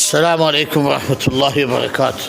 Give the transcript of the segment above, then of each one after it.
السلام عليكم ورحمة الله وبركاته.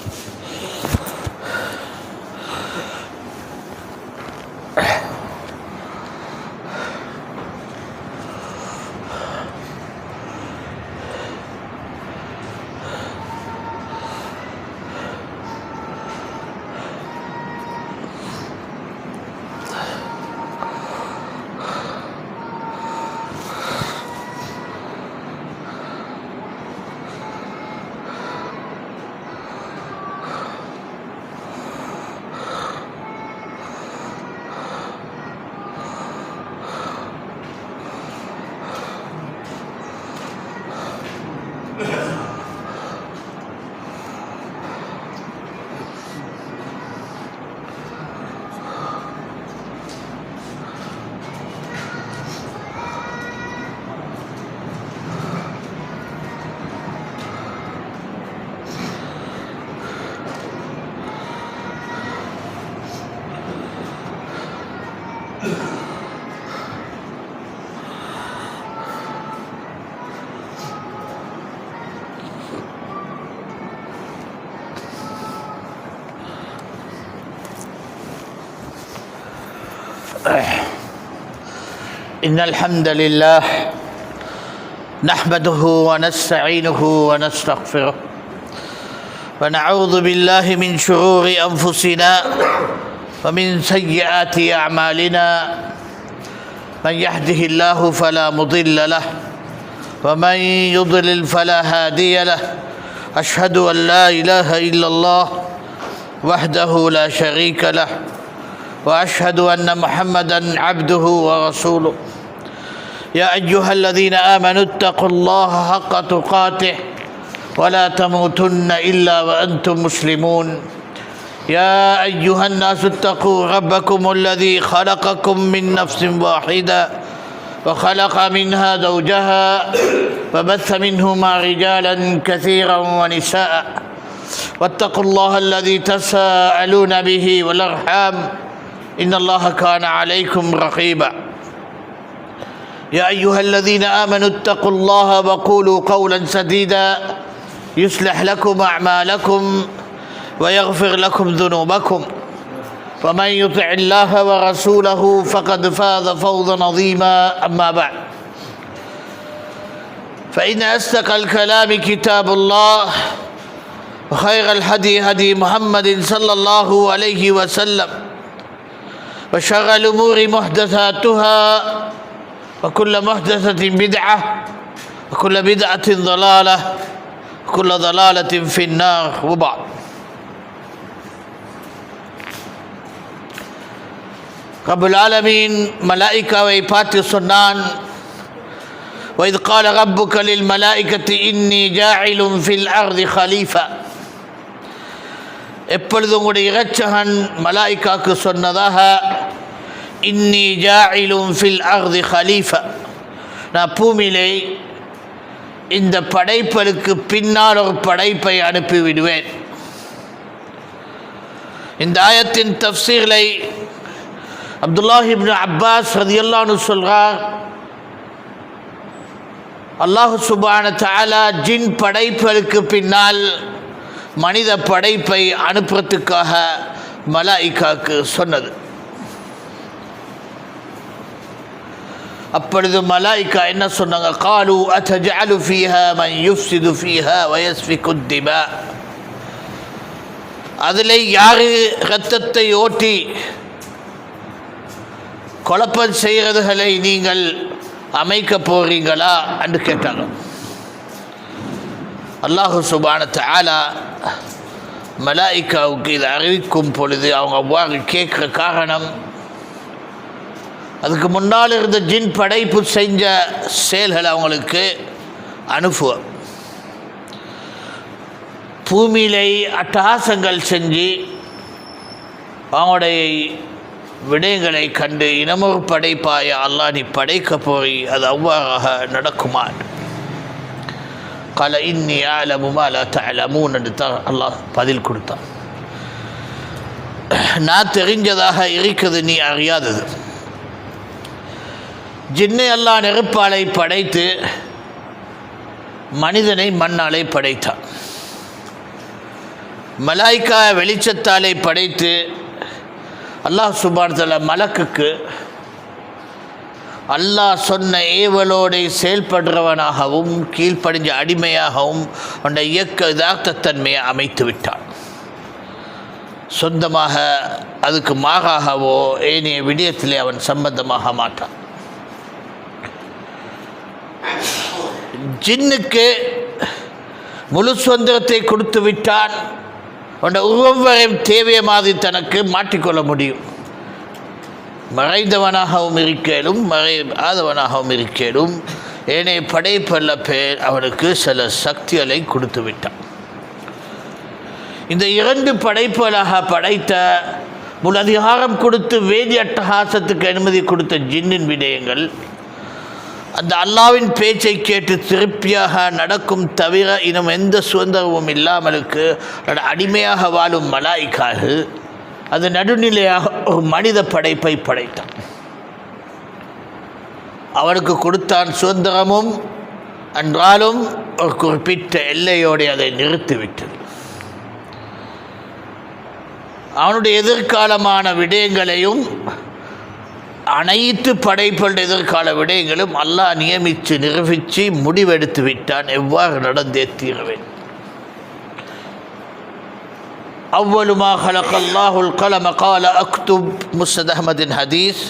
إن الحمد لله نحمده ونستعينه ونستغفره ونعوذ بالله من شرور أنفسنا ومن سيئات أعمالنا من يهده الله فلا مضل له ومن يضلل فلا هادي له أشهد أن لا إله إلا الله وحده لا شريك له وأشهد أن محمدًا عبده ورسوله يا أيها الذين آمنوا اتقوا الله حق تقاته ولا تموتن إلا وأنتم مسلمون يا أيها الناس اتقوا ربكم الذي خلقكم من نفس واحدة وخلق منها زوجها وبث منهما رجالا كثيرا ونساء واتقوا الله الذي تساءلون به والأرحام إن الله كان عليكم رقيبا يا أيها الذين آمنوا اتقوا الله وقولوا قولا سديدا يصلح لكم أعمالكم ويغفر لكم ذنوبكم ومن يطع الله ورسوله فقد فاز فوزا عظيما أما بعد فإن أصدق الكلام كتاب الله وخير الهدي هدي محمد صلى الله عليه وسلم وشر الأمور محدثاتها وكل محدثة بدعة وكل بدعة ضلالة وكل ضلالة في النار وبعد. رب العالمين ملائكة பார்த்து சொன்னான், وإذ قال ربك للملائكة إني جاعل في الأرض خليفة. எப்பொழுது உங்களுடைய இரட்சகன் மலாய்க்காக்கு சொன்னதாக, இன்னி ஜாயிலும் ஃபில் அர்தி ஹலீஃபா, நான் பூமியிலே இந்த படைப்பலுக்கு பின்னால் ஒரு படைப்பை அனுப்பிவிடுவேன். இந்த ஆயத்தின் தஃப்சீரை அப்துல்லாஹ் இப்னு அப்பாஸ் ரலியல்லாஹு அன்ஹு சொல்றார், அல்லாஹ் சுப்ஹானஹு வ தஆலா ஜின் படைப்பலுக்கு பின்னால் மனித படைப்பை அனுப்புறதுக்காக மலாய்க்காக்கு சொன்னது. அப்பொழுது மலாய்க்கா என்ன சொன்னாங்க? காலு அத்தஜஅலு ஃபீஹா மன் யுஃப்ஸிது ஃபீஹா வயஸ்ஃபிகு திமா, அதில் யார் இரத்தத்தை ஓட்டி குழப்பம் செய்கிறதுகளை நீங்கள் அமைக்க போகிறீங்களா என்று கேட்டாங்க. அல்லாஹு சுப்ஹானஹு வ தஆலா மலாய்க்காவுக்கு இதை அறிவிக்கும் பொழுது அவங்க அவ்வாறு கேட்குற காரணம், அதுக்கு முன்னால் இருந்த ஜின் படைப்பு செஞ்ச செயல்களை அவங்களுக்கு அனுப்புவ, பூமியிலே அட்டகாசங்கள் செஞ்சு அவங்களுடைய விடயங்களை கண்டு இனமொரு படைப்பாய அல்லாஹ் நீ படைக்க போய் அது அவ்வாறாக நடக்குமா? கால இன்னி அலமு மா லா தஅலமூன் என்று தான் அல்லாஹ் பதில் கொடுத்தான். நான் தெரிஞ்சதாக இருக்கிறது நீ அறியாதது. ஜின்னை அல்லாஹ் நெருப்பாலை படைத்து மனிதனை மண்ணாலே படைத்தான். மலாய்க்கா வெளிச்சத்தாலே படைத்து அல்லாஹ் சுப்ஹானஹு வ தஆலா மலக்குக்கு அல்லாஹ் சொன்ன ஏவலோடை செயல்படுறவனாகவும் கீழ்ப்படிஞ்ச அடிமையாகவும் அந்த இயக்க யதார்த்தத்தன்மையை அமைத்து விட்டான். சொந்தமாக அதுக்கு மாறாகவோ ஏனைய விடயத்திலே அவன் சம்பந்தமாக மாட்டான். ஜின்னுக்கு முழு சுதந்திரத்தை கொடுத்து விட்டான். அந்த ஒவ்வொருவரையும் தேவைய மாதிரி தனக்கு மாற்றிக்கொள்ள முடியும். மறைந்தவனாகவும் இருக்கலும் மறையாதவனாகவும் இருக்கலும் ஏனைய படைப்பல்ல பேர் அவனுக்கு சில சக்திகளை கொடுத்து விட்டான். இந்த இரண்டு படைப்புகளாக படைத்த முழு அதிகாரம் கொடுத்து வேதி அட்டகாசத்துக்கு அனுமதி கொடுத்த ஜின்னின் விடயங்கள் அந்த அல்லாவின் பேச்சை கேட்டு திருப்தியாக நடக்கும் தவிர இன்னும் எந்த சுதந்திரமும் இல்லாமலுக்கு அடிமையாக வாழும் மலாய்க்கார்கள் அது நடுநிலையாக ஒரு மனித படைப்பை படைத்தான். அவனுக்கு கொடுத்தான் சுதந்திரமும், என்றாலும் ஒரு குறிப்பிட்ட எல்லையோடு அதை நிறுத்திவிட்டது. அவனுடைய எதிர்காலமான விடயங்களையும் அனைத்து படைப்புள்ள எதிர்கால விடயங்களும் அல்லாஹ் நியமித்து நிரூபித்து முடிவெடுத்து விட்டான். எவ்வாறு நடந்தே தீரவேன். அவ்வளுமா ஹலகல்லாஹுல் கலம கால அக்துப் முஸ்னத் அஹ்மதின் ஹதீஸ்.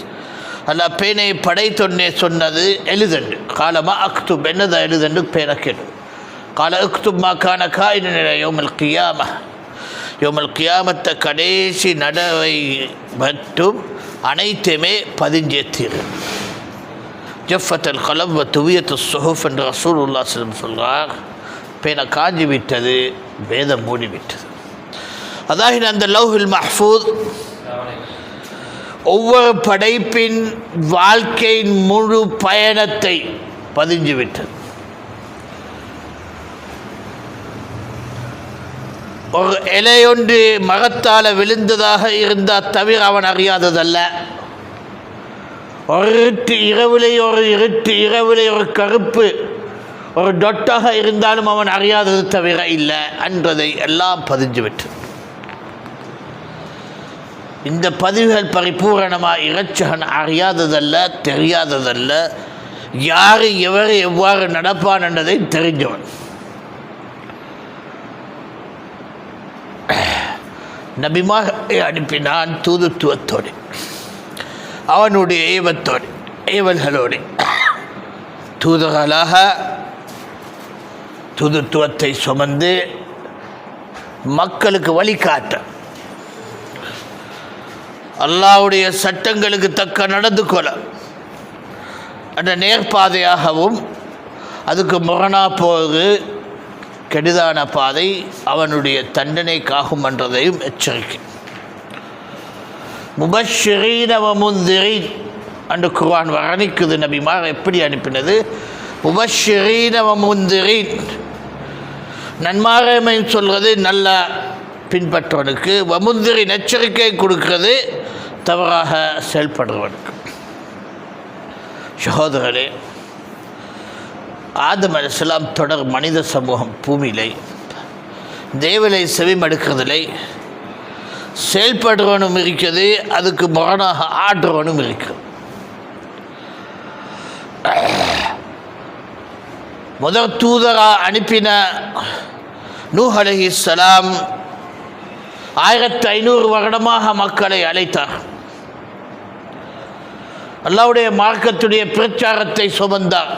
அல்லாஹ் பேனை படைத்தொன்னே சொன்னது எழுதண்டு. காலமா அக்துப் என்னதான் எழுதண்டு பேனை கேட்டு. கால அக்துப் மா கான காயின யௌமல் கியாம. யௌமல் கியாமத்தை கடைசி நடவை மட்டும் அனைத்துமே பதிஞ்சே தீரும். ஜஃபத்தல் கலம் வ துவியத்து சுஹுஃப் என்று ரசூலுல்லாஹ் ஸல்லல்லாஹு அலைஹி வஸல்லம் சொல்கிறார். பேனை காஞ்சி விட்டது, வேதம் மூடிவிட்டது. அதாவது அந்த லௌஹுல் மஹ்ஃபூஸ் ஒவ்வொரு படைப்பின் வாழ்க்கையின் முழு பயணத்தை பதிஞ்சு விட்டது. ஒரு இலையொன்று மரத்தால் விழுந்ததாக இருந்தால் தவிர அவன் அறியாததல்ல. ஒரு இருட்டு இரவிலே ஒரு கருப்பு ஒரு டொட்டாக இருந்தாலும் அவன் அறியாதது தவிர இல்லை என்றதை எல்லாம் பதிஞ்சு விட்டது. இந்த பதிவுகள் பரிபூரணமாக இறைச்சகன் அறியாததல்ல, தெரியாததல்ல. யார் எவர் எவ்வாறு நடப்பான் என்றதை தெரிஞ்சவன். நபிமாரை அனுப்பினான் தூதுத்துவத்தோடு, அவனுடைய ஏவல்களோடு தூதர்களாக தூதுத்துவத்தை சுமந்து மக்களுக்கு வழிகாட்ட, அல்லாஹ்வுடைய சட்டங்களுக்கு தக்க நடந்து கொள்ள, அந்த நேர்பாதையாகவும் அதுக்கு முரணா போது கெடுதான பாதை அவனுடைய தண்டனைக்காகும் என்றதையும் எச்சரிக்கை. முபஷ்ஷிரீன வ முன்திரீன் என்று குர்ஆன் வர்ணிக்குது. நபிமார் எப்படி அனுப்பினது? முபஷ்ஷிரீன வ முன்திரீன், நன்மாராய்மை சொல்கிறது நல்ல பின்பற்றவனுக்கு, வ முன்திரீன் எச்சரிக்கை கொடுக்கிறது தவறாக செயல்படுறவனுக்கு. சகோதரர்களே, ஆதம் அலைஹிஸ்ஸலாம் தொடர் மனித சமூகம் பூமியிலே தேவலை செவிமடுக்கிறதில்லை. செயல்படுறவனும் இருக்கிறது, அதுக்கு முரணாக ஆடுறவனும் இருக்கிறது. முதல் தூதரா அனுப்பின நூஹ் அலைஹிஸ்ஸலாம் 1500 வருடமாக மக்களை அழைத்தார். அல்லாஹ்வுடைய மார்க்கத்துடைய பிரச்சாரத்தை சுமந்தார்.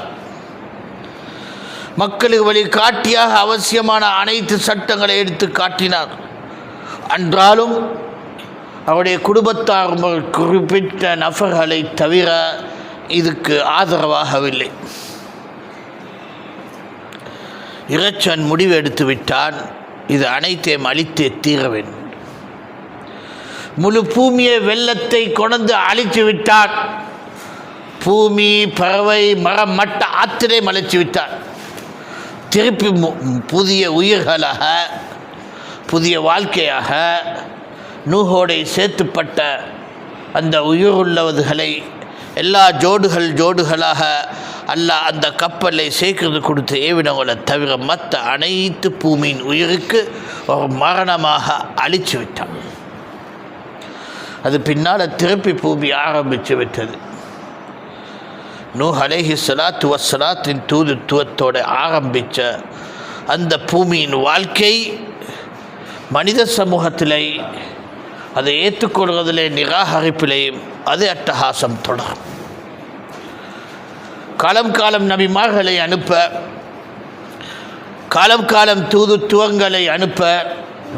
மக்களுக்கு வழி காட்டியாக அவசியமான அனைத்து சட்டங்களை எடுத்து காட்டினார். என்றாலும் அவருடைய குடும்பத்தார் குறிப்பிட்ட நபர்களை தவிர இதுக்கு ஆதரவாகவில்லை. இறைச்சன் முடிவு எடுத்து விட்டான், இது அனைத்தையும் அழித்தே தீர வேண்டும். முழு பூமியை வெள்ளத்தை கொண்டு அழித்து விட்டான். பூமி, பறவை, மரம், மட்ட ஆத்திரை அழித்து விட்டான். திருப்பி புதிய உயிர்களாக, புதிய வாழ்க்கையாக நூஹோடை சேர்த்துப்பட்ட அந்த உயிருள்ளவர்களை எல்லா ஜோடுகளாக அல்லாஹ் அந்த கப்பலை சேர்க்கிறது கொடுத்து ஏவினவங்களை தவிர மற்ற அனைத்து பூமியின் உயிருக்கு ஒரு மரணமாக அழிச்சு விட்டான். அது பின்னால் திருப்பி பூமி ஆரம்பித்து விட்டது. நூஹ் அலைஹி ஸலாத்து வஸ்ஸலாத்தின் தூதுத்துவத்தோடு ஆரம்பித்த அந்த பூமியின் வாழ்க்கை மனித சமூகத்திலே அதை ஏற்றுக்கொள்வதிலே நிராகரிப்பிலேயும் அது அட்டகாசம் தொடரும். காலம் காலம் நபிமார்களை அனுப்ப, காலம் காலம் தூதுத்துவங்களை அனுப்ப,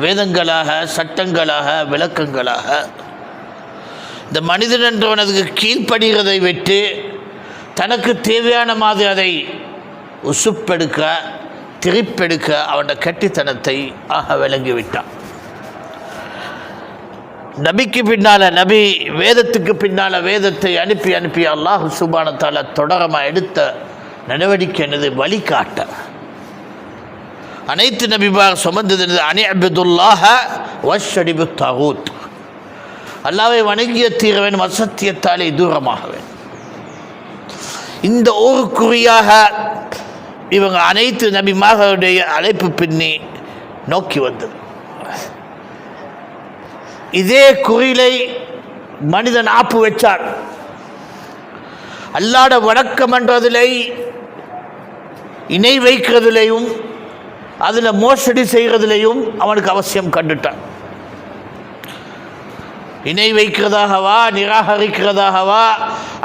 வேதங்களாக சட்டங்களாக விளக்கங்களாக இந்த மனிதன் என்றவனதுக்கு கீழ்ப்படுகிறதை விட்டு தனக்கு தேவையான மாதிரி அதை உசுப்பெடுக்க திருப்பெடுக்க அவனோட கட்டித்தனத்தை விளங்கிவிட்டான். நபிக்கு பின்னால் நபி, வேதத்துக்கு பின்னால் வேதத்தை அனுப்பி அனுப்பி அல்லாஹ் சுப்ஹானஹு வ தஆலா தொடரமாக எடுத்த நடவடிக்கை என்னது? வழிகாட்ட. அனைத்து நபிமார் சுமந்தது அனிஅபுதுல்லாஹ வஷ்ஷனிபு தாகூத், அல்லாஹ்வை வணங்கிய தீரவேன், அசத்தியத்தாலே தூரமாகவேன். இந்த ஊருக்குறியாக இவங்க அனைத்து நபிமார்களுடைய அழைப்பு பின்னி நோக்கி வந்தது. இதே குறிலை மனிதன் ஆப்பு வச்சான். அல்லாட வணக்கம் என்றதிலே இணை வைக்கிறதுலையும் அதில் மோசடி செய்கிறதுலையும் அவனுக்கு அவசியம் கண்டுட்டான். இணை வைக்கிறதாகவா, நிராகரிக்கிறதாகவா,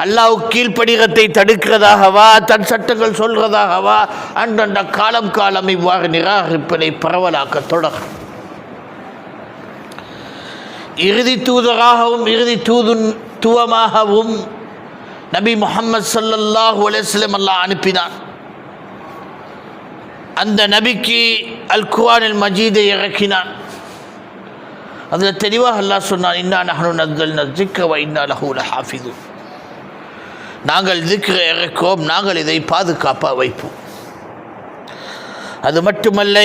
அல்லாஹ்வுக்கு கீழ்ப்படிகத்தை தடுக்கிறதாகவா, தன் சட்டங்கள் சொல்கிறதாகவா, அந்தந்த காலம் காலம் இவ்வாறு நிராகரிப்பதை பரவலாக்க தொடரும். இறுதி தூதராகவும் இறுதி தூதுத்துவமாகவும் நபி முஹம்மது ஸல்லல்லாஹு அலைஹி வஸல்லம் அல்லாஹ் அனுப்பினான். அந்த நபிக்கு அல் குர்ஆனில் மஜீதை இறக்கினான். அதில் தெளிவாக அல்லாஹ் சொன்னான், இன்னா நஹ்னு நஸ்ஸல்னா ஸிக்ர வ இன்னா லஹு லஹாஃபிதூன். நாங்கள் ஸிக்ரை இறக்குவோம், நாங்கள் இதை பாதுகாப்பாக வைப்போம். அது மட்டுமல்ல,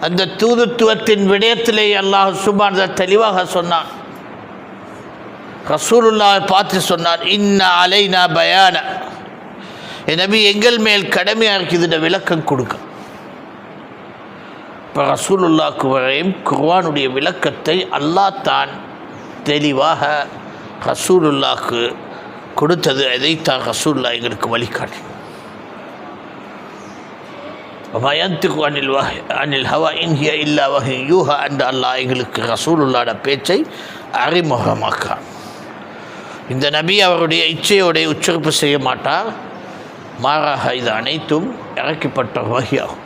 அந்த தூதுத்துவத்தின் விடயத்திலே அல்லாஹ் சுப்ஹானஹு வ தஆலா தெளிவாக சொன்னான். ரசூலுல்லாஹை பார்த்து சொன்னான், இன்ன அலைனா பயான, என் நபி எங்கள் மேல் கடமையாக இருக்குது விளக்கம் கொடுக்க. இப்போ ரசூலுல்லாஹ்க்கு வரையும் குர்ஆனுடைய விளக்கத்தை அல்லாஹ் தான் தெளிவாக ரசூலுல்லாஹ்க்கு கொடுத்தது. அதைத்தான் ரசூலுல்லாஹ் எங்களுக்கு வழிகாட்டி. அனில் ஹவா இன்ஹிய இல்லா வஹி யூஹா என்ற அல்லாஹ் எங்களுக்கு ரசூலுல்லாஹ்ட பேச்சை அறிமுகமாக்கான். இந்த நபி அவருடைய இச்சையோடைய உச்சரிப்பு செய்ய மாட்டார், மாறாக இது அனைத்தும் இறக்கப்பட்ட வஹியாகும்.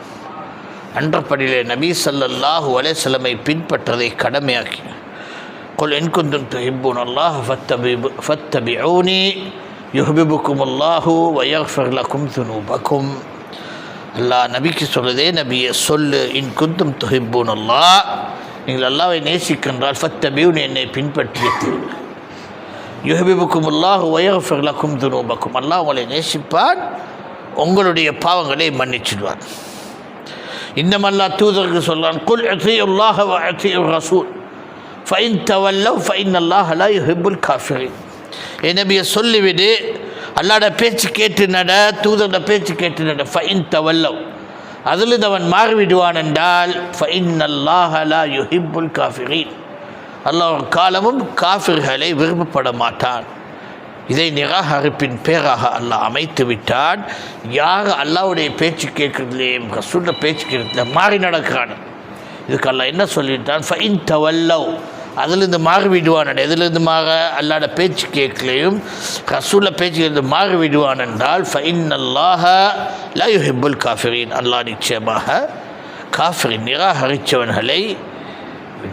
அன்றப்படியிலே நபி ஸல்லல்லாஹு அலைஹி வஸல்லமை பின்பற்றதை கடமையாக்கி, குல் இன் குன்தும் துஹிப்பூனல்லாஹ ஃபத்தபிஊனி யுஹ்பிபுக்குமுல்லாஹு வ யக்ஃபிர் லக்கும் ذுனூபக்கும். அல்லாஹ் நபிக்கு சொல்லுதே, நபியை சொல்லு, இன் குன்தும் துஹிப்பூனல்லாஹ், நீங்கள் அல்லாஹ்வை நேசிக்கின்றால் ஃபத்தபிஊனி, என்னை பின்பற்றியது, யுஹ்பிபுக்குமுல்லாஹு வ யக்ஃபிர் லக்கும் ذுனூபக்கும், அல்லாஹ் உங்களை நேசிப்பான், உங்களுடைய பாவங்களை மன்னிச்சிடுவான். இன்னும் அல்லாஹ் தூதருக்கு சொல்றான், குல் அத்தீஉல்லாஹ வ அத்தீஉர் ரசூல் ஃபஇன் தவல்லவ் ஃபஇன்னல்லாஹ லா யுஹிப்புல் காஃபிரீன். என் நபியை சொல்லிவிடு, அல்லாஹ்ட பேச்சு கேட்டு நட, தூதரோட பேச்சு கேட்டு நட. ஃபஇன் தவல்லவ், அதில் அவன் மாறிவிடுவான் என்றால் ஃபஇன்னல்லாஹ லா யுஹிப்புல் காஃபிரீன், அல்லாஹ் ஒரு காலமும் காஃபிர்களை விரும்பப்பட மாட்டான். இதை நிராகரிப்பின் பேராக அல்லாஹ் அமைத்து விட்டான். யார் அல்லாஹ்வுடைய பேச்சு கேட்குறதுலேயும் ரசூலுடைய பேச்சு கேட்குறதுல மாறி நடக்கிறான், இதுக்கு அல்லாஹ் என்ன சொல்லிட்டான்? ஃபஇன் தவல்லவ், அதிலிருந்து மாறிவிடுவான். எதிலிருந்து மாற? அல்லாஹ்ட பேச்சு கேட்கலையும் ரசூலுடைய பேச்சுக்கிறது மாறிவிடுவான் என்றால் ஃபஇன்னல்லாஹ லா யுஹிப்புல் காஃபிரீன், அல்லாஹ் நிச்சயமாக காஃபிரின் நிராகரித்தவன்களை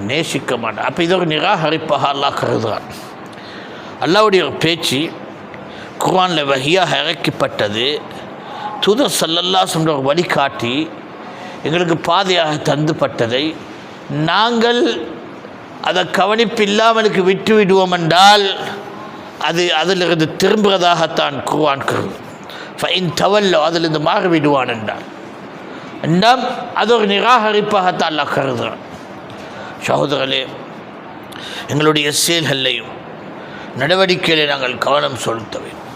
நேசிக்க மாட்டான். அப்போ இது ஒரு நிராகரிப்பாக அல்லாஹ் கருதுகிறான். அல்லாஹ்வுடைய ஒரு பேச்சு குர்ஆனில் வஹியாக இறக்கப்பட்டது, தூதர் ஸல்லல்லாஹு அலைஹி வஸல்லம் வழிகாட்டி எங்களுக்கு பாதையாக தந்துப்பட்டதை நாங்கள் அதை கவனிப்பில்லாமலுக்கு விட்டு விடுவோம் என்றால் அது அதிலிருந்து திரும்புவதாகத்தான் குர்ஆன் கருது. ஃபஇன் தவல்லோ, அதிலிருந்து மாறிவிடுவான் என்றால் என்றால் அது ஒரு நிராகரிப்பாகத்தான் அல்லாஹ் கருதுகிறான். சகோதரர்களே, எங்களுடைய செயல்களையும் நடவடிக்கைகளை நாங்கள் கவனம் செலுத்த வேண்டும்.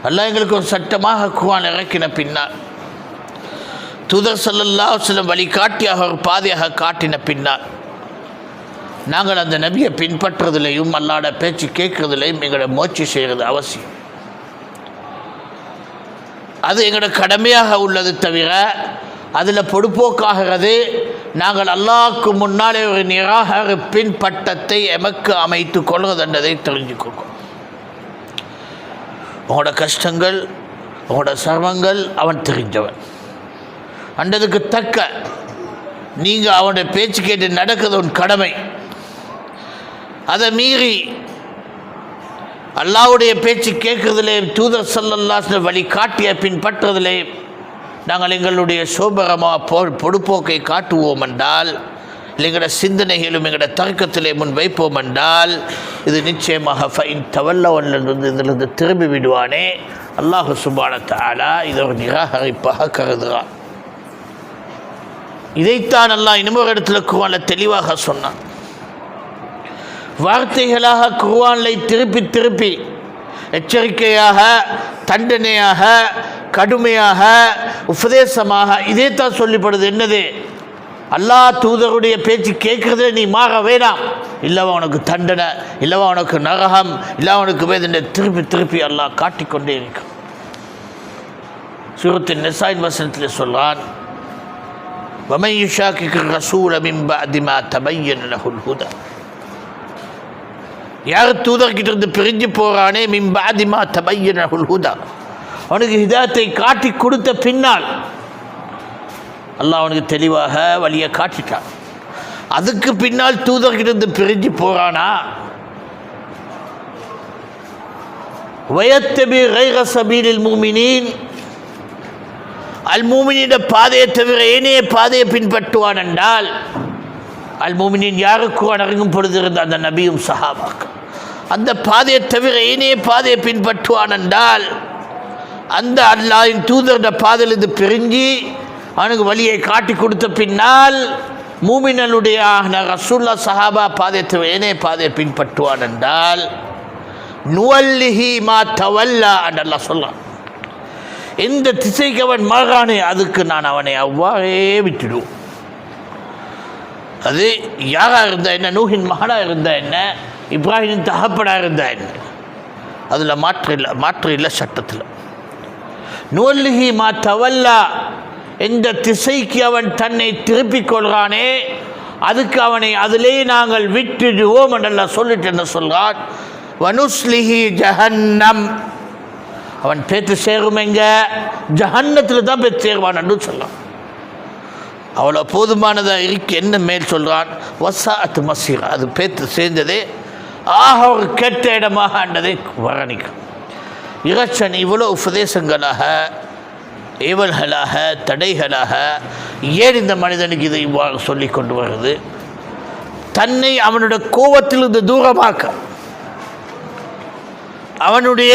அல்லாஹ் எங்களுக்கு ஒரு சட்டமாக குர்ஆன் இறக்கின பின்னால், தூதர் ஸல்லல்லாஹு அலைஹி வஸல்லம் வழிகாட்டியாக ஒரு பாதையாக காட்டின பின்னால், நாங்கள் அந்த நபியை பின்பற்றுறதுலையும் அல்லாட பேச்சு கேட்கறதுலையும் எங்களோட முயற்சி செய்கிறது அவசியம். அது எங்களோட கடமையாக உள்ளது தவிர அதில் பொடுப்போக்காகிறது நாங்கள் அல்லாஹ்வுக்கு முன்னாலே ஒரு நிராகரிப்பின் பட்டத்தை எமக்கு அமைத்து கொள்வதென்றதை தெரிஞ்சுக்கொள்ளும். உங்களோட கஷ்டங்கள், உங்களோட சிரமங்கள் அவன் தெரிஞ்சவன். அண்டதுக்கு தக்க நீங்கள் அவனுடைய பேச்சு கேட்டு நடக்கிறது உன் கடமை. அதை மீறி அல்லாஹ்வுடைய பேச்சு கேட்கறதிலே, தூதர் ஸல்லல்லாஹு அலைஹி வஸல்லம் வழிகாட்டிய பின்பற்றுவதிலே நாங்கள் எங்களுடைய சோபரமாக பொடுப்போக்கை காட்டுவோம் என்றால், எங்களோட சிந்தனைகளும் எங்களோட தர்க்கத்திலே முன் வைப்போம் என்றால், இது நிச்சயமாக ஃபைன் தவல்லவனிலிருந்து இதிலிருந்து திரும்பி விடுவானே அல்லாஹ் சுப்ஹானஹு வ தஆலா இதை ஒரு நிராகரிப்பாக கருதுகிறான். இதைத்தான் அல்லாஹ் இன்னொரு இடத்துல குர்ஆனில் தெளிவாக சொன்னான். வார்த்தைகளாக குர்ஆனை திருப்பி திருப்பி எச்சரிக்கையாக, தண்டனையாக, கடுமையாக, உபதேசமாக இதைத்தான் சொல்லப்படுது. என்னது? அல்லாஹ் தூதருடைய பேச்சு கேட்குறத நீ மாற வேணாம், இல்லவா உனக்கு தண்டனை, இல்லவா உனக்கு நரகம், இல்லவா உனக்கு வேதனை, திருப்பி திருப்பி அல்லாஹ் காட்டிக்கொண்டே இருக்கும். சூரத்தின் நிசாயின் வசனத்தில் சொல்றான், وَمَنْ يُشَاقِقِ الرَّسُولَ مِنْ بَعْدِ مَا تَبَيَّنَ لَهُ الْهُدَى. யார் தூதர்கிட்ட இருந்து பிரிஞ்சு போகிறானே, மின் பஅதி மா தபய்யன லஹுல் ஹுதா, அவனுக்கு ஹிதாயத்தை காட்டி கொடுத்த பின்னால் அல்லாஹ் அவனுக்கு தெளிவாக வழியை காட்டிட்டான். அதுக்கு பின்னால் தூதர்கிட்ட இருந்து பிரிஞ்சு போகிறானா, வயத்தபி கைர சபீலில் முஃமினீன், அல் மூமினின் பாதையை தவிர ஏனைய பாதையை பின்பற்றுவான் என்றால், அல் மூமினின் யாருக்கு அடங்கும் பொழுது இருந்த அந்த நபியும் சஹாபாக்கள், அந்த பாதையை தவிர ஏனைய பாதையை பின்பற்றுவான் என்றால், அந்த அல்லாஹ்வின் தூதருடைய பாதையிலிருந்து பிரிஞ்சு அவனுக்கு வழியை காட்டி கொடுத்த பின்னால் மூமினனுடைய ரசூலுல்லாஹ் சஹாபா பாதையை தவிர ஏனைய பாதையை பின்பற்றுவான் என்றால், நுவல்லிஹி மா தவல்லா என்று அல்லாஹ் சொல்றான். எந்த திசைக்கு அவன் மாறானே அதுக்கு நான் அவனை அவ்வாறே விட்டுடுவோம். அது யாராக இருந்தா என்ன, நூஹின் மகனாக இருந்தா என்ன, இப்ராஹிமின் தகப்பனாக இருந்தா என்ன, அதில் மாற்று இல்லை சட்டத்தில். நுவல்லிஹி மா தவல்லா, எந்த திசைக்கு அவன் தன்னை திருப்பிக் கொள்கிறானே அதுக்கு அவனை அதிலே நாங்கள் விட்டுடுவோம் என்றெல்லாம் சொல்லிட்டு என்ன சொல்கிறான், வனுஸ்லிஹி ஜஹன்னம், அவன் பேத்து சேரும் எங்க, ஜஹன்னத்தில் தான் பேத்து சேருவான் என்று சொல்லலாம். அவ்வளோ போதுமானதாக இருக்கு. என்ன மேல் சொல்கிறான், வசாஅத் மசீர், அது பேத்து சேர்ந்ததே ஆக ஒரு கெட்ட இடமாக அண்டதை வர்ணிக்கும். இறைச்சன் இவ்வளோ உபதேசங்களாக, ஏவல்களாக, தடைகளாக ஏன் இந்த மனிதனுக்கு இதை இவ்வாறு சொல்லி கொண்டு வருது? தன்னை அவனுடைய கோபத்திலிருந்து தூரமாக்க, அவனுடைய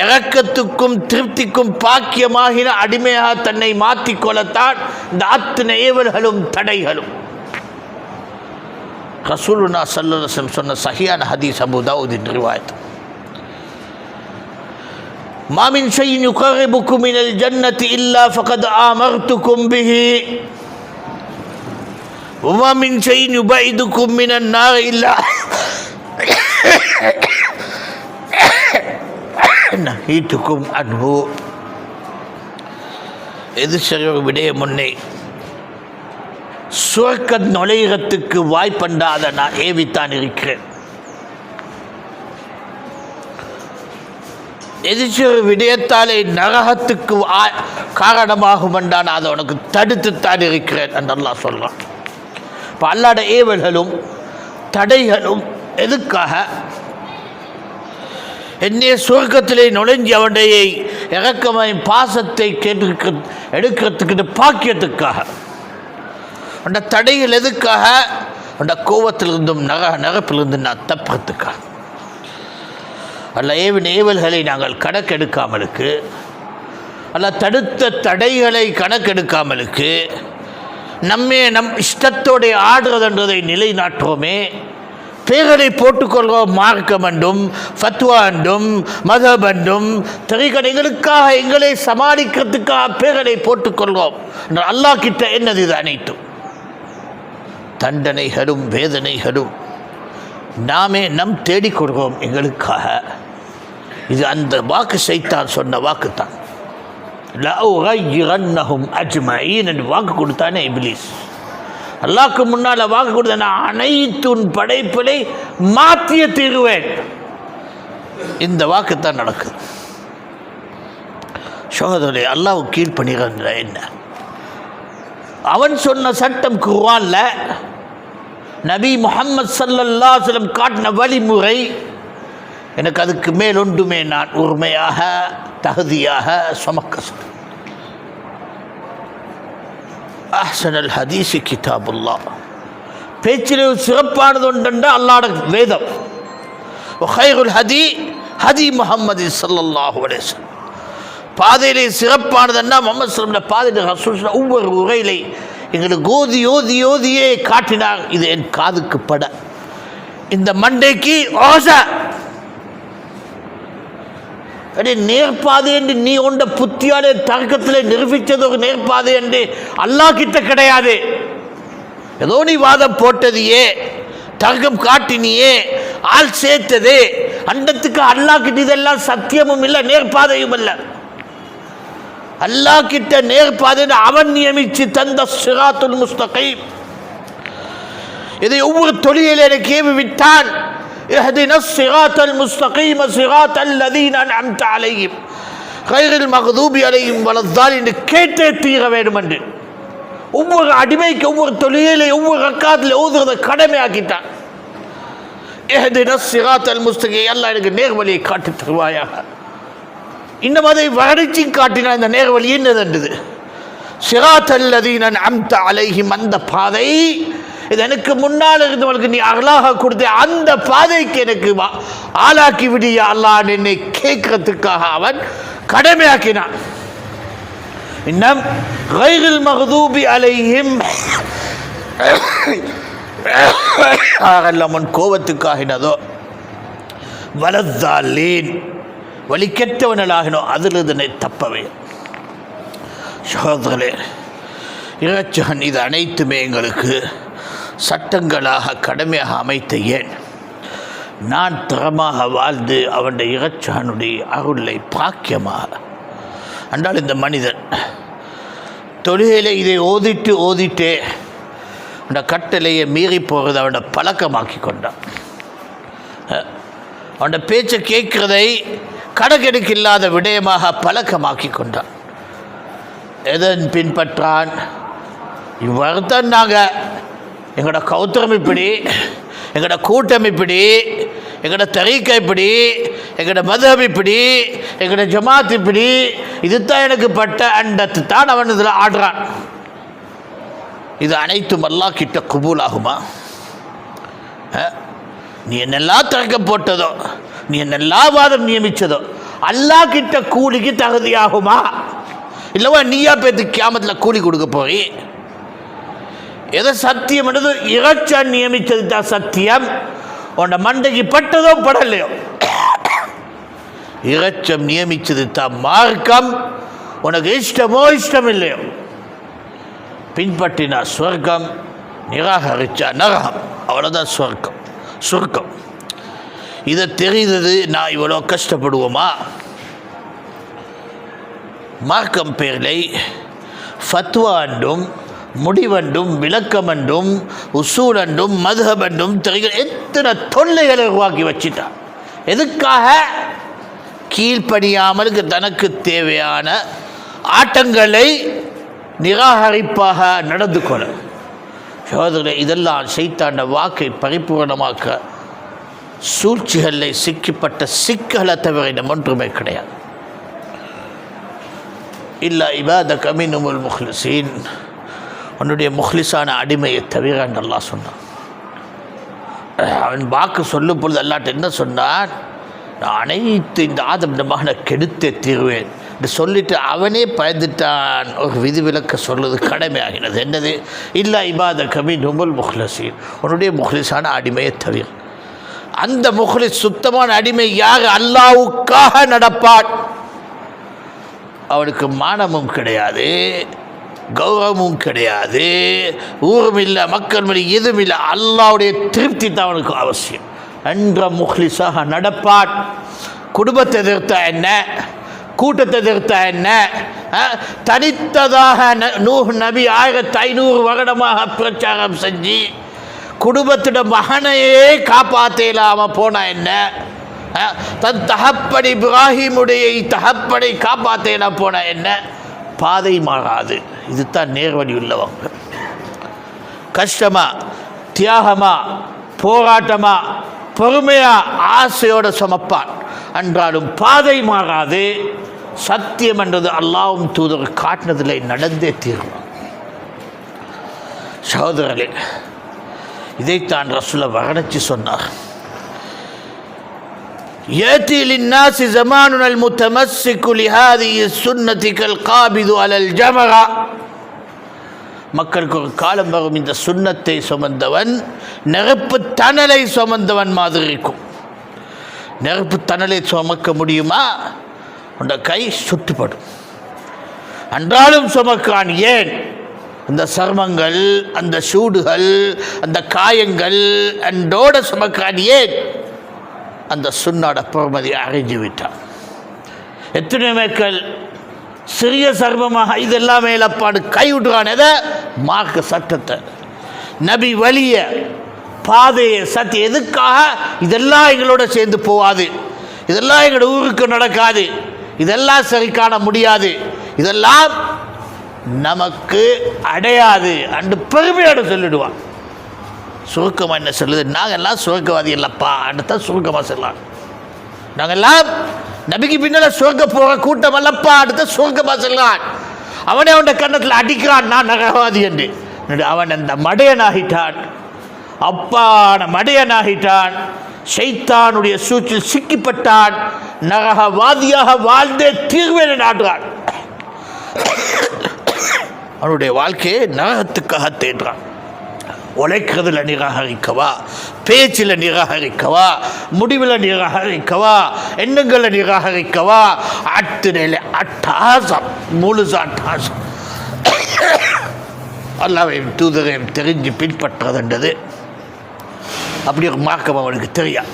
இரக்கத்துக்கும் திருப்திக்கும் பாக்கியமாகின அடிமையாக தன்னை மாற்றிக்கொள்ளத்தான் இந்த அத்தனை ஏவல்களும் தடைகளும். ரசூலுல்லாஹ் ஸல்லல்லாஹு அலைஹி வஸல்லம் சொன்ன சஹீஹான ஹதீஸ், அபூ தாவூதின் ரிவாயத், மா மின் ஷைஇன் யுகர்ரிபுக்கும் மினல் ஜன்னதி இல்லா ஃபகத் ஆமர்துக்கும் பிஹி வமா மின் ஷைஇன் யுபஇதுக்கும் மினன் நார் இல்லா நஹீதுக்கும் அன்ஹு. எது சரி விடைய முன்னே சுவர்க்க நுழைகிறதுக்கு வாய்ப்பண்டாத நான் ஏவித்தான் இருக்கிறேன். எதிர்ச்சொரு விடயத்தாலே நரகத்துக்கு காரணமாகும் என்றான் அதை உனக்கு தடுத்துத்தான் இருக்கிறேன் என்று அல்லாஹ் சொல்கிறான். இப்போ அல்லாஹ்வுடைய ஏவல்களும் தடைகளும் எதுக்காக? என்னைய சுவர்க்கத்திலே நுழைஞ்சி அவனுடைய இறக்கமாய் பாசத்தை எடுக்கிறதுக்கு பாக்கியத்துக்காக. அந்த தடைகள் எதுக்காக? அந்த கோபத்திலிருந்தும் நரப்பிலிருந்து நான் தப்புறதுக்காக. அல்ல ஏவல்களை நாங்கள் கணக்கெடுக்காமலுக்கு, அல்ல தடுத்த தடைகளை பேர்களை போட்டுக்கொள்கிறோம். மார்க்கம் என்றும் ஃபத்வா என்றும் மதப் என்றும் தரீகா, எங்களுக்காக எங்களை சமாளிக்கிறதுக்காக பேர்களை போட்டுக்கொள்கிறோம். அல்லாஹ் கிட்ட என்னது இது அனைத்தும்? தண்டனைகளும் வேதனைகளும் நாமே தேடிக்கொள்கிறோம் எங்களுக்காக. இது அந்த வாக்கு சைத்தான் சொன்ன வாக்குத்தான். லஅுகையிரன்னஹும் அஜ்மஈன் என்று வாக்கு கொடுத்தானே இப்லீஸ். அல்லாஹ்க்கு முன்னால் வாக்கு கொடுத்த, நான் அனைத்து படைப்பிலை மாற்றிய தீருவேன். இந்த வாக்குத்தான் நடக்குது. சகோதரர்களே, அல்லாஹ் கீழ்ப்பணிகிற என்ன? அவன் சொன்ன சட்டம் குர்ஆன்ல, நபி முஹம்மது ஸல்லல்லாஹு அலைஹி வஸல்லம் காட்டின வழிமுறை, எனக்கு அதுக்கு மேல் ஒன்றுமே நான் உரிமையாக தகுதியாக சுமக்க சொல்ல. அஹ்ஸனுல் ஹதீஸ் கிதாபுல்லாஹ், பேச்சிலே சிறப்பானது ஒன்றென்றால் அல்லாஹ்வுடைய வேதம். வகைருல் ஹதி ஹதி முஹம்மது ஸல்லல்லாஹு அலைஹி வஸல்லம், பாதையிலே சிறப்பானதுன்னா முஹம்மது ஸல்லல்லாஹு அலைஹி பாதையிலே ரசூல் ஒவ்வொரு உரையிலே எங்களுக்கு ஓதி ஓதி ஓதியே காட்டினார். இது என் காதுக்கு பட, இந்த மண்டைக்கு ஓசை. அடே, நேர்பாதை என்று நீ உண்ட புத்தியாலே தர்க்கத்தில் நிரூபித்தது ஒரு நேர்பாதை என்று அல்லாஹ் கிட்ட கிடையாது. ஏதோ நீ வாதம் போட்டதையே, தர்க்கம் காட்டினியே, ஆள் சேர்த்ததே, அண்டத்துக்கு அல்லாஹ் கிட்ட இதெல்லாம் சத்தியமும் இல்லை, நேர்பாதையும் இல்லை. அல்லாஹ் கிட்ட நேர்பாதை அவன் நியமிச்சு தந்த சிராத்துல் முஸ்தகீம். இதை ஒவ்வொரு தொழிலே எனக்கு ஏவி விட்டான். اهدنا الصراط المستقيم صراط الذين انعمت عليهم غير المغضوب عليهم ولا الضالين கேட்டே தீர வேண்டும் என்று ஒவ்வொரு அடிமைக்கு ஒவ்வொரு தொழிலே ஒவ்வொரு ரக்காத்தில் ஓதுறதை கடமையாக்கிட்டான். اهدنا الصراط المستقيم, அல்லாஹ் எனக்கு நேர்வழியை காட்டி தருவாயாக. இன்னும் அதை வர்ணிச்சு காட்டினா இந்த நேர்வழி என்னது? صراط الذين انعمت عليهم, அந்த பாதை, இது எனக்கு முன்னால் இருந்தவர்களுக்கு நீ அருளாக கொடுத்த அந்த பாதைக்கு எனக்கு ஆளாக்கி விடியா அல்லாஹ் என்னை கேட்கறதுக்காக அவன் கடமையாக்கினான். இன்னும் கைரில் மக்தூபி அலைஹிம், அவன் கோபத்துக்காகினதோ, வலத்தாலீன் வழி கெட்டவனாகினோ, அதில் இதனை தப்பவே. சகோதரர்களே, இறைச்சகன் இது அனைத்துமே எங்களுக்கு சட்டங்களாக கடமையாக அமைத்த ஏன் நான் தரமாக வாழ்ந்து அவனுடைய இறைச்சகனுடைய அருளை பாக்கியமாக அன்றால் இந்த மனிதன் தொழுகையில் இதை ஓதிட்டே அந்த கட்டளையை மீறி போகிறது அவனை பழக்கமாக்கி கொண்டான். அவனுடைய பேச்சை கேட்கிறதை கணக்கெடுக்க இல்லாத விடயமாக பழக்கமாக்கி கொண்டான். எதன் பின்பற்றான்? இவ்வளவுதான் நாங்கள் எங்களோட கௌத்திரம் இப்படி, எங்களோட கூட்டம் இப்படி, எங்களோட தரீக்கா இப்படி, எங்களோட மதஹப் இப்படி, எங்களோட ஜமாத் இப்படி, இதுதான் எனக்கு பட்ட அண்டத்து தான் அவன் இதில் ஆடுறான். இது அனைத்தும் அல்லாஹ் கிட்ட குபூல் ஆகுமா? நீ என்னெல்லாம் தரக்க போட்டதோ, நீ என்னெல்லாம் வாதம் நியமித்ததோ அல்லாஹ் கிட்ட கூலிக்கு தகுதியாகுமா? இல்லவா நீயா பேத்து கியாமத்தில் கூலி கொடுக்க போய்? எதை சத்தியம் என்றது இறைச்சான் நியமித்தது தான் சத்தியம். உன்னை மண்டைக்கு பட்டதோ படலையோ, இறைச்சம் நியமித்தது தான் மார்க்கம். உனக்கு இஷ்டமோ இஷ்டம் இல்லையோ, பின்பற்றினா சொர்க்கம், நிராகரிச்சா நரகம். அவ்வளோதான் சொர்க்கம். இதை தெரிந்தது நான் இவ்வளோ கஷ்டப்படுவோமா? மார்க்கம் பேர்லை ஃபத்வா என்றும் முடிவென்றும் விளக்கமென்றும் உசூலென்றும் மதுஹபென்றும் எத்தனை தொல்லைகளை உருவாக்கி வச்சுட்டான். எதுக்காக? கீழ்ப்படியாமலுக்கு தனக்கு தேவையான ஆட்டங்களை நிராகரிப்பாக நடந்து கொள்ள. சகோதரர்களே, இதெல்லாம் ஷைத்தான வாக்கை பரிபூர்ணமாக்க சூழ்ச்சிகளில் சிக்கப்பட்ட சிக்கலை தவிர இடம் ஒன்றுமே கிடையாது. இல்லா இபாதக மின்ஹுமுல் முஹ்லிஸீன், உன்னுடைய முஹ்லிஸான அடிமையை தவிர அல்லாஹ் சொன்னான். அவன் வாக்கு சொல்லும் பொழுது அல்லாஹ் என்ன சொன்னான்? நான் அனைத்து இந்த ஆதம் மகனை கெடுத்தே தீர்வேன் என்று சொல்லிட்டு அவனே பயந்துட்டான். ஒரு விதிவிலக்க சொல்வது கடமையாகினது. என்னது? இல்லா இபாதக மின்ஹுமுல் முஹ்லிஸீன், உன்னுடைய முஹ்லிஸான அடிமையை தவிர. அந்த முஹ்லிஸ் சுத்தமான அடிமை யார் அல்லாஹ்வுக்காக நடப்பான், அவனுக்கு மானமும் கிடையாது, கௌரவமும் கிடையாது, ஊரும் இல்லை, மக்கள் மொழி எதுவும் இல்லை, அல்லாஹ்வுடைய திருப்தி தான் அவனுக்கு அவசியம் என்ற முஹ்லிஸாக நடப்பான். குடும்பத்தை எதிர்த்தா என்ன, கூட்டத்தை எதிர்த்தா என்ன, தனித்ததாக நூஹ் நபி 1500 வருடமாக பிரச்சாரம் செஞ்சு குடும்பத்திட மகனையே காப்பாற்ற இல்லாமல் போனா என்ன, தன் தகப்படி இப்ராஹிமுடைய தகப்படை காப்பாற்ற போன என்ன, பாதை மாறாது. இதுதான் நேர்வழி உள்ளவங்க. கஷ்டமா, தியாகமா, போராட்டமா, பொறுமையா, ஆசையோட சுமப்பான் என்றாலும் பாதை மாறாது. சத்தியம் என்றது அல்லாஹ்வும் தூதர் காட்டினதில் நடந்தே தீரும். சகோதரர்களே, இதைத்தான் ரசூலுல்லாஹ் வர்ணித்து சொன்னார். يأتي للناس زمان المتمسك لهذه السنة كالقابض على الجمرة. மக்களுக்கு ஒரு காலம் வரும், இந்த சுன்னத்தை சுமந்தவன் நெருப்பு தணலை சுமந்தவன் மாதிரி இருக்கும். நெருப்பு தணலை சுமக்க முடியுமா? உண்ட கை சுட்டுப்படும். அன்றாலும் சுமக்கான். ஏன்? அந்த சர்மங்கள், அந்த சூடுகள், அந்த காயங்கள் அன்றோட சுமக்கான். ஏன்? அந்த சுன்னாட பொறுமதி அறிஞ்சு விட்டான். எத்தனை மக்கள் சிறிய சர்மமாக இதெல்லாம் மேலப்பாடு கைவிட்டுறான். எதை? மார்க்க சட்டத்தை, நபி வலிய பாதையை, சத்தியம். எதுக்காக? இதெல்லாம் எங்களோட சேர்ந்து போகாது, இதெல்லாம் எங்களோட ஊருக்கு நடக்காது, இதெல்லாம் சரி காண முடியாது, இதெல்லாம் நமக்கு அடையாது அன்று பெருமையோடு சொல்லிடுவான். சுருக்கமாக என்ன சொல்லுது? நாங்கள்லாம் சுருக்கவாதி இல்லைப்பா அடுத்தான் சுருக்கமாக சொல்லலாம். நாங்கள்லாம் நபிக்கு பின்னால் சுருக்க போகிற கூட்டம் அல்லப்பா அடுத்த சுருக்கமாக சொல்லலாம். அவனே அவன் கன்னத்தில் அடிக்கிறான், நான் நரகவாதி என்று. அவன் அந்த மடையனாகிட்டான், அப்பான மடையனாகிட்டான், ஷைத்தானுடைய சூழ்ச்சியில் சிக்கிப்பட்டான், நரகவாதியாக வாழ்ந்தே தீர்வேன் நாடுறான். அவனுடைய வாழ்க்கையை நரகத்துக்காக தேடுறான். உழைக்கிறதுல நிராகரிக்கவா, பேச்சில் நிராகரிக்கவா, முடிவில் நிராகரிக்கவா, எண்ணங்களை நிராகரிக்கவா, அட்டுநிலை அட்டாசம், முழுசு அட்டாசம். அல்லாஹ்வையும் தூதரையும் தெரிஞ்சு பின்பற்றதுன்றது அப்படி ஒரு மார்க்கம் அவனுக்கு தெரியாது.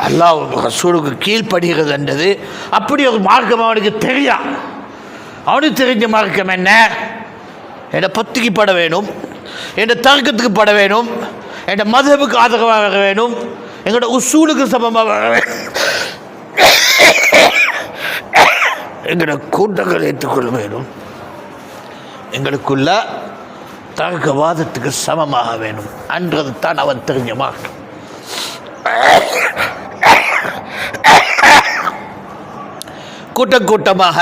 அல்லாஹ் ரசூலுக்கு கீழ்ப்படுகிறதுன்றது அப்படி ஒரு மார்க்கம் அவனுக்கு தெரியா. அவனுக்கு தெரிஞ்ச மார்க்கம் என்ன? என்னை பத்துக்கு பட வேணும், என் தர்க்கத்துக்கு பட வேணும், என் மதபுக்கு ஆதரவாக வேணும், எங்களோட உசூலுக்கு சமமாக வேணும், எங்களோட கூட்டங்கள் ஏற்றுக்கொள்ள வேணும், எங்களுக்குள்ள தர்க்கவாதத்துக்கு சமமாக வேணும் என்றது தான் அவன் தெரிஞ்ச மார்க்கம். கூட்டம் கூட்டமாக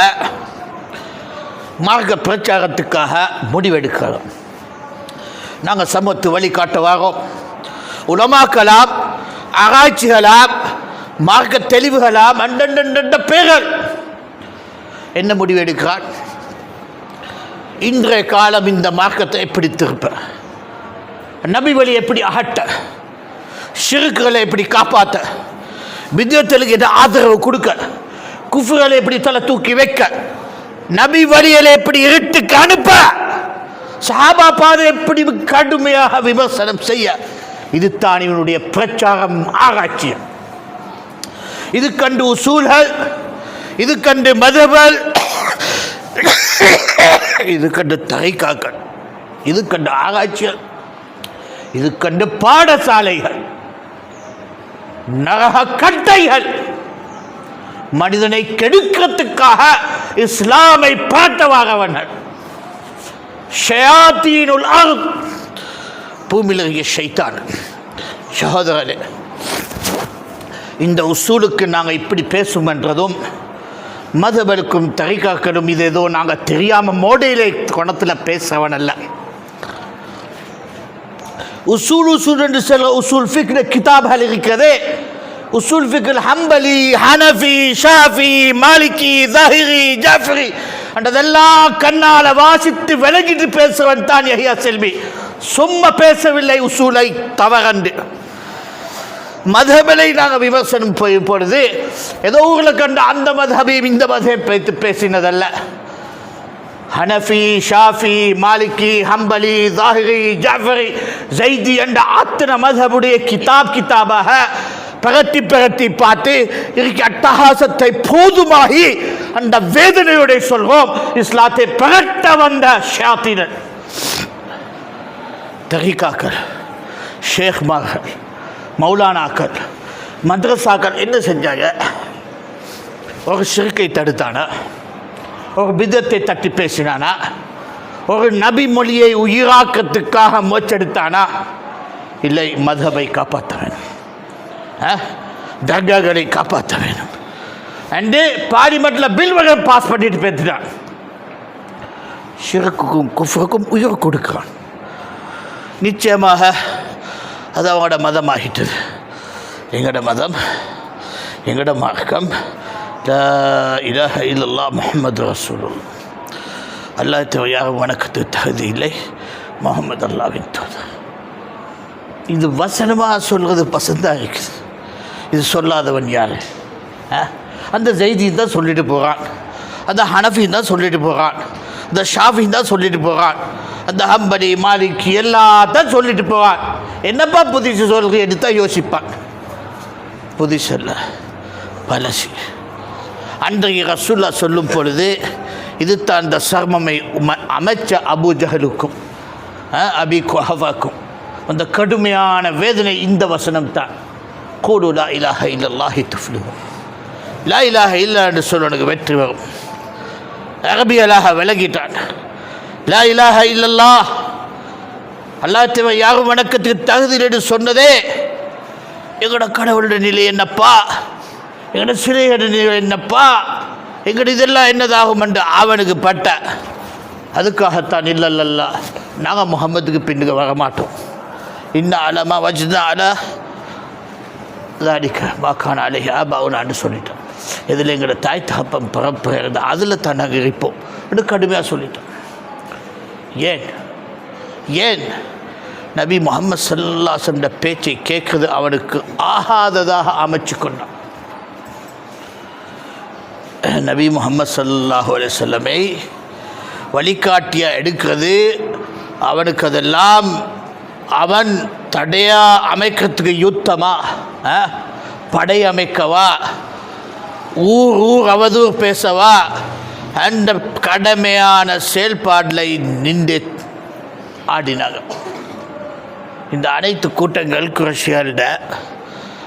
மார்க்க பிரச்சாரத்துக்காக முடிவெடுக்கிறோம். நாங்கள் சமூகத்து வழிகாட்ட வரோம். உலமாக்கலாம், ஆராய்ச்சிகளாம், மார்க்க தெளிவுகளாம், அண்டண்ட பேர்கள் என்ன முடிவெடுக்கிறான்? இன்றைய காலம் இந்த மார்க்கத்தை எப்படி திருப்ப, நபி வழி எப்படி அகட்ட, ஷிர்க்குகளை எப்படி காப்பாற்ற, பித்அத்துகளுக்கு என்ன ஆதரவு கொடுக்க, குஃப்ர்களை எப்படி தலை தூக்கி வைக்க, நபி வழிகளை எப்படி இருட்டுக்கு அனுப்ப, சஹாபா பாதை எப்படி கடுமையாக விமர்சனம் செய்ய, இது தான் இவனுடைய பிரச்சாரம், ஆராய்ச்சி. இது கண்டு உசூல்கள், இது கண்டு மதபல், இது கண்டு தரைக்காக்கள், இது கண்டு ஆராய்ச்சிகள், இது கண்டு பாடசாலைகள், நரக கட்டைகள். மனிதனை கெடுக்கிறதுக்காக இஸ்லாமை பார்த்தவாகவர்கள் ஷயாத்தீனுல் அர்த், பூமியில் இருக்கிய ஷைத்தான். சகோதரர்களே, இந்த உசூலுக்கு நாங்கள் இப்படி பேசும் என்றதும் மதபலுக்கும் தரிகாக்களும் இது ஏதோ நாங்கள் தெரியாமல் மோடையிலே குணத்தில் பேசுறவன் அல்ல. உசூல் என்று சொல்ல உசூல் ஃபிக்ர் கிதாப்கள் இருக்கிறதே, உசூல் ஃபிக்ர் ஹம்பலி, ஹனஃபி, ஷாஃபி, மாலிகி, ஸாஹிரி, ஜாஃபரி என்றதெல்லாம் கண்ணால் வாசித்து விளங்கிட்டு பேசுவன் தான் யஹ்யா செல்வி. சும்மா பேசவில்லை உசூலை தவறண்டு. மதஹபை நாங்கள் விமர்சனம் பொழுது ஏதோ ஊர்ல கண்ட அந்த மதஹபையும் இந்த மதஹபை வைத்து பேசினதல்ல. ஹனஃபி, ஷாஃபி, மாலிகி, ஹம்பலி, ஸாஹிரி, ஜாஃபரி, ஸைதி என்ற அத்தனை மதஹபுடைய கிதாபாக பிரகட்டி பார்த்து இருக்க அட்டகாசத்தை போதுமாகி அந்த வேதனையோட சொல்வோம், இஸ்லாத்தை பிரகட்ட வந்த ஷயாத்தீன் தரீகாக்கள், ஷேக்மார்கள், மௌலானாக்கள், மദ്രസാக்கள் என்ன செஞ்சாங்க? ஒரு ஷிர்கை தடுத்தானா? ஒரு பிதத்தை தட்டி பேசினானா? ஒரு நபி மொழியை உயிராக்கத்துக்காக முயற்செடுத்தானா? இல்லை, மதஹபை காப்பாற்ற வேணும், தர்காக்களை காப்பாற்ற வேணும் அண்டு பார்லிமெண்ட்டில் பில் வகை பாஸ் பண்ணிட்டு பேசினான். ஷிர்க்குக்கும் குஃப்ருக்கும் உயிர் கொடுக்கிறான். நிச்சயமாக அது அவங்களோட மதம் ஆகிட்டது. எங்களோட மதம், எங்களோட மார்க்கம் லா இலாஹ இல்லல்லாஹ் முஹம்மது ரசூலுல்லாஹ், அல்லாஹ் தவிர யாரும் வணக்கத்துக்கு தகுதி இல்லை, முஹம்மது அல்லாஹ்வின் தூதர். இது வசனமாக சொல்கிறது பசந்தாக இருக்குது. இது சொல்லாதவன் யார்? அந்த ஜெய்தீன் தான் சொல்லிட்டு போகிறான், அந்த ஹனஃபின் தான் சொல்லிட்டு போகிறான், அந்த ஷாஃபின் தான் சொல்லிட்டு போகிறான், அந்த ஹம்பலி, மாலிகி எல்லாத்தான் சொல்லிட்டு போவான். என்னப்பா புதுசு சொல்கிறீ எடுத்தால் யோசிப்பான். புதுசல்ல, பழசி. அன்றைய ரசூல்லா சொல்லும் பொழுது இது தான் அந்த சர்மமை அமைச்ச அபூ ஜஹலுக்கும் அபி குஹஃபாக்கும் அந்த கடுமையான வேதனை இந்த வசனம் தான். கூடு லா இலாஹ இல்லல்லாஹி துஃப்லிஹு, லா இலாஹ இல்லா என்று சொல்லுவனுக்கு வெற்றி வரும். அரபியலாக விளங்கிட்டான். லா இலாஹ இல்லல்லாஹ், அல்லாஹ் தவிர யாரும் வணக்கத்துக்கு தகுதி என்று சொன்னதே எங்களோட கடவுளுடைய நிலை என்னப்பா, எங்களோட சிலையோட நிலை என்னப்பா, எங்களோட இதெல்லாம் என்னதாகும் என்று அவனுக்கு பட்ட. அதுக்காகத்தான் இல்லல்லல்லா நாங்கள் முகம்மதுக்கு பின்னுக்கு வரமாட்டோம். இன்ன அலமா வஜ்னா அலா தாடிக்க வாக்கான அழகி ஆபாவுனான்னு சொல்லிட்டோம். இதில் எங்களோட தாய் தகப்பம் பிறப்பு இருந்தால் அதில் தான் நாங்கள் இருப்போம் என்று கடுமையாக சொல்லிட்டோம். ஏன் நபி முஹம்மது ஸல்லல்லாஹு அலைஹி வஸல்லம் பேச்சை கேட்குறது அவனுக்கு ஆகாததாக அமைச்சு கொண்டான். நபி முஹம்மது ஸல்லல்லாஹு அலைஹி வஸல்லமை வழிகாட்டியாக எடுக்கிறது அவனுக்கு அதெல்லாம் அவன் தடையாக அமைக்கிறதுக்கு யுத்தமா, படை அமைக்கவா, ஊர் அவதூறு பேசவா, அந்த கடமையான செயல்பாடில் நின்று ஆடினாங்க. இந்த அனைத்து கூட்டங்கள் குறைஷியல்ட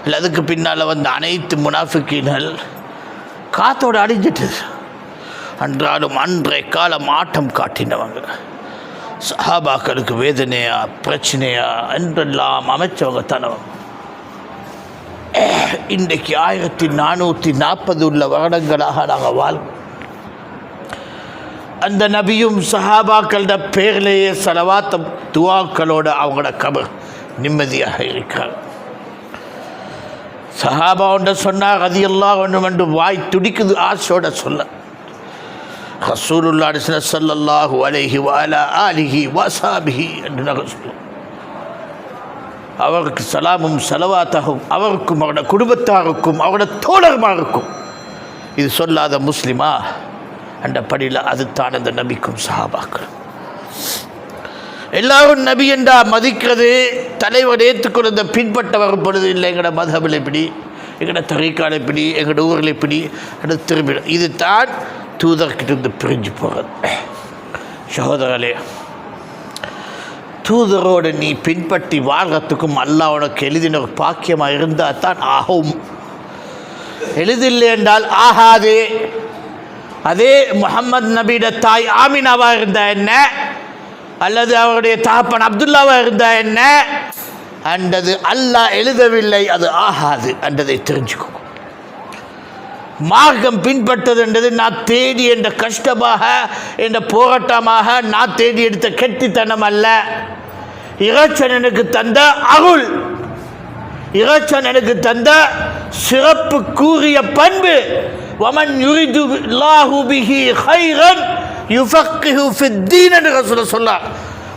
இல்லை அதுக்கு பின்னால் வந்த அனைத்து முனாஃபிக்கீன்கள் காத்தோடு அழிஞ்சிட்டு அன்றாலும் அன்றைய காலம் ஆட்டம் காட்டினவங்க. சஹாபாக்களுக்கு வேதனையா பிரச்சனையா என்றெல்லாம் அமைச்சவங்க தானவங்க. இன்றைக்கு 1440 உள்ள வருடங்களாக நாங்கள் வாழ்வோம். அந்த நபியும் சஹாபாக்களோட பேரிலேயே சலவாத்த துவாக்களோட அவங்களோட கபர் நிம்மதியாக இருக்கிறார். சஹாபா ஒன்று சொன்னார், ரலியல்லாஹு அன்ஹு என்று வாய் துடிக்குது ஆசையோட சொல்ல. ரசூலுல்லாஹி ஸல்லல்லாஹு அலைஹி வஅலா ஆலிஹி வஸஹபிஹி என்று நாங்கள் சொல்லுவோம். அவருக்கு சலாமும் சலவாத்தாகும் அவருக்கும் அவரோட குடும்பத்தாருக்கும் அவரோட தோழர்மாருக்கும். இது சொல்லாத முஸ்லிமா? அந்த படியில் அதுதான் அந்த நபிக்கும் சஹாபாக்கள். எல்லாரும் நபி என்றா மதிக்கிறது, தலைவர் ஏற்றுக்கொள்ள பின்பற்ற வரும் பொழுது இல்லை எங்களோட மதஹபில் எப்படி, எங்களோட தரீக்கால் எப்படி, எங்களோட ஊரில் எப்படி அது திரும்பிடும். இது தான் தூதர்கிட்ட பிரிஞ்சு போகிறது. சகோதரர்களே, தூதரோடு நீ பின்பற்றி வாழ்கிறதுக்கும் அல்லாஹ் உனக்கு எழுதின ஒரு பாக்கியமாக இருந்தால் தான் ஆகும். எழுதில்லை என்றால் ஆகாது. அதே முஹம்மது நபியோட தாய் ஆமினாவாக இருந்தால் என்ன, அல்லது அவருடைய தகப்பன் அப்துல்லாவாக இருந்தால் என்ன, அண்டது அல்லாஹ் எழுதவில்லை, அது ஆகாது என்றதை தெரிஞ்சுக்கோ. மார்க்கம் பின்பற்றது என்றது நான் தேடி என்ற கஷ்டமாக என்ற போராட்டமாக நான் தேடி எடுத்த கெட்டித்தனம் அல்ல. இறைச்சன் எனக்கு தந்த அருள், இறைச்சன் எனக்கு தந்த சிறப்பு கூறிய பண்பு. வமன் யுரிது அல்லாஹு பிஹி கைரன் யுஃபக்கிஹு ஃபித்தீன் என்று ரசூல் சொன்னார்.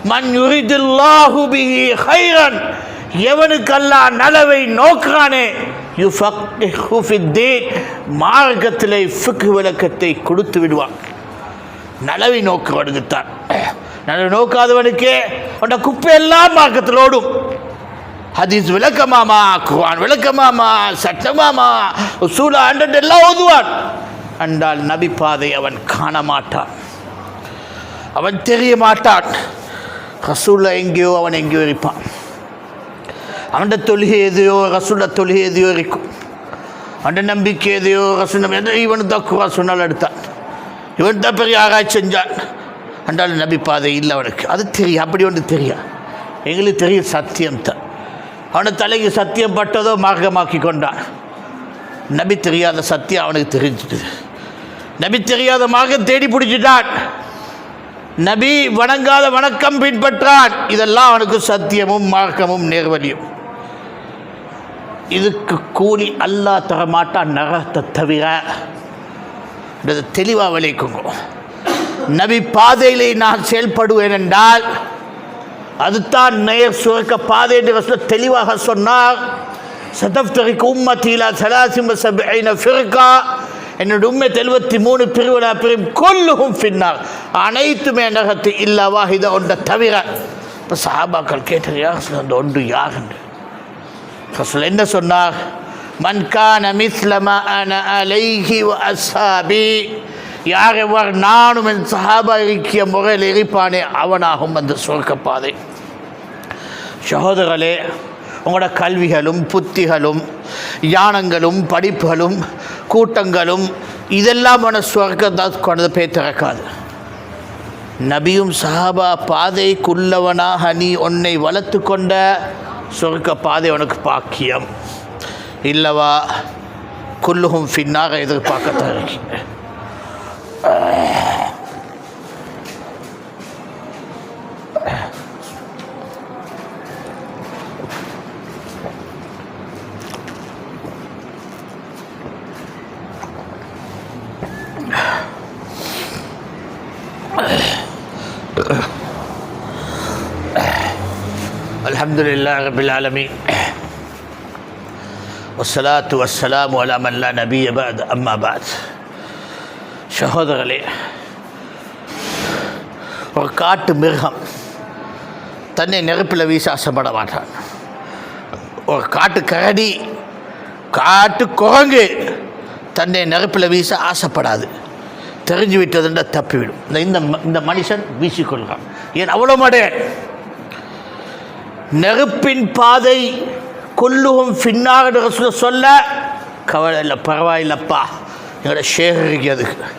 மன் யுரிதுல்லாஹு பிஹி கைரன், எவனுக்கு அல்லாஹ் நலவை நோக்கானே யுஃபக்கிஹு ஃபித்தீன், மார்க்கத்திலே ஃபிக்ஹ் விளக்கத்தை கொடுத்து விடுவான். நலவை நோக்குவனுக்குத்தான். நலவை நோக்காதவனுக்கே அவன குப்பையெல்லாம் மார்க்கத்தில் ஓடும். ஹதீஸ் விளக்கமாமா, குர்ஆன் விளக்கமாமா, சட்டமாமா, உசூலா எல்லாம் ஓதுவான். என்றால் நபி பாதை அவன் காண மாட்டான், அவன் தெரிய மாட்டான். ரசூல்லா எங்கேயோ அவன் எங்கேயோ இருப்பான். அவன் தொழுகை எதையோ ரசூல்லா தொழுகை எதையோ இருக்கும். அவன் நம்பிக்கை எதையோ ரசூல் இவனு தான் குர்ஆன் சொன்னால் எடுத்தான், இவன் தான் பெரிய ஆராய்ச்சி செஞ்சான். என்றால் நபி பாதை இல்லை அவனுக்கு. அது தெரியும், அப்படி ஒன்று தெரியும். எங்களுக்கு தெரியும் சத்தியம் தான். அவனை தலைக்கு சத்தியம் பட்டதோ மார்க்கமாக்கி கொண்டான். நபி தெரியாத சத்தியம் அவனுக்கு தெரிஞ்சுட்டு, நபி தெரியாத மார்க்கம் தேடி பிடிச்சிட்டான். நபி வணங்காத வணக்கம் பின்பற்றான். இதெல்லாம் அவனுக்கு சத்தியமும் மார்க்கமும் நேர்வழியும். இதுக்கு கூலி அல்லாஹ் தரமாட்டான் நரகத்தை தவிர. தெளிவாக விளைக்குங்க. நபி பாதையிலே நான் செயல்படுவேன் என்றால் அதுதான் நேர் சுரக்க பாதை என்று ரசூல் தெளிவாக சொன்னார். சதஃப்தரிக்கு உம்மத்திலா சலாசிம் வஸபீன ஃபிர்கா, என்னுடைய உம்மை 73 பிரிவுனா பிரிவு கொல்லுகும் ஃபின்னார், அனைத்துமே நரகத்து இல்லா வாஹித ஒன்றை தவிர. இப்போ சஹாபாக்கள் கேட்டது அந்த ஒன்று யார் என்று. ரசூல் என்ன சொன்னார்? மன் கான மிஸ்ல மா அன அலைஹி வ அஸ்ஹாபி, யார் எவ்வாறு நானும் என் சஹாபா இருக்கிய முறையில் இருப்பானே அவனாகும் அந்த சொர்க்கப்பாதை. சகோதரர்களே, உங்களோட கல்விகளும் புத்திகளும் யானங்களும் படிப்புகளும் கூட்டங்களும் இதெல்லாம் அவனை சொர்க்கத்தான் கொண்டு போய் திறக்காது. நபியும் சஹாபா பாதைக்குள்ளவனாக நீ உன்னை வளர்த்து கொண்ட சொர்க்க பாதை உனக்கு பாக்கியம் இல்லவா? குல்லுகும் ஃபின்னாக எதிர்பார்க்கத்தான் இருக்கீங்க. அல்ஹம்துலில்லாஹி ரப்பில் ஆலமீன் வஸ்ஸலாத்து வஸ்ஸலாமு அலா மன் லா நபிய்ய பஅத் அம்மா பஅத். சகோதரர்களே, ஒரு காட்டு மிருகம் தன்னை நெருப்பில் வீச ஆசைப்பட மாட்டான். ஒரு காட்டு கரடி, காட்டு குரங்கு தன்னை நெருப்பில் வீச ஆசைப்படாது. தெரிஞ்சு விட்டதுன்ற தப்பிவிடும். இந்த மனுஷன் வீசிக்கொள்கிறான். ஏன் அவ்வளோ மாட்டேன்? நெருப்பின் பாதை கொல்லுகும் ஃபின்னாக சொல்ல கவலை இல்லை, பரவாயில்லப்பா, எங்களோட ஷேகரிக்கு அதுக்கு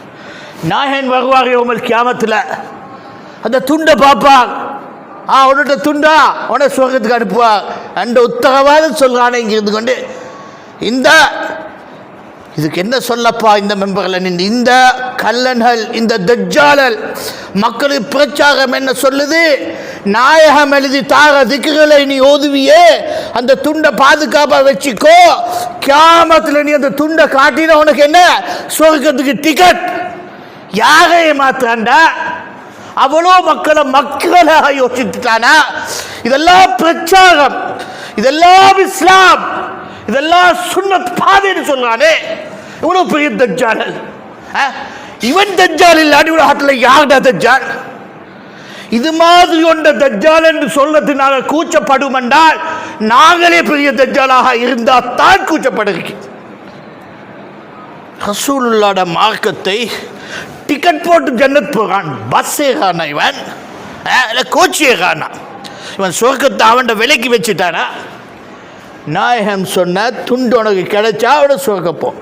நாயன் வருவார் உங்கள் கியாமத்தில். அந்த துண்டை பார்ப்பார். உன்னோட துண்டா உன சுவர்க்கத்துக்கு அனுப்புவார். அந்த உத்தரவாதம் சொல்கிறானே இங்கே இருந்து கொண்டு. இந்த இதுக்கு என்ன சொல்லப்பா இந்த மெம்பரில் நின்று இந்த கல்லன்கள், இந்த தஜ்ஜாலல் மக்களுக்கு பிரச்சாரம் என்ன சொல்லுது? நாயகம் எழுதி தார திக்குகளை நீ ஓதுவியே, அந்த துண்டை பாதுகாப்பாக வச்சுக்கோ. கியாமத்தில் நீ அந்த துண்டை காட்டின உனக்கு என்ன சொர்க்கத்துக்கு டிக்கெட். யாரை மாத்திராண்டா? அவ்வளோ மக்களாக யோசித்துட்டானா? இதெல்லாம் பிரச்சாரம், இதெல்லாம் இஸ்லாம், இதெல்லாம் சுன்னத் பாதைன்னு சொல்றானே. இவ்வளோ பெரிய தஜ்ஜாலல். இவன் தஜ்ஜால் இல்லாட்டி உலகத்தில் யாருடா தஜ்ஜால்? இது மாதிரி ஒன்ற தஜ்ஜால் என்று சொல்லத்து நாங்கள் கூச்சப்படும் என்றால் நாங்களே பெரிய தஜ்ஜாலாக இருந்தால் தான் கூச்சப்படுகிறோம். ரசூலுல்லாஹ்ட மார்க்கத்தை டிக்கெட் போட்டு ஜன்னத் போகிறான். பஸ் ஏறானா இவன்? இல்லை கோச்சி ஏறானா இவன்? சொர்க்கத்தை அவன்கிட்ட விலைக்கு வச்சுட்டானா? நாயகம் சொன்ன துண்டு உனக்கு கிடைச்சா அவட சொர்க்கப்போம்.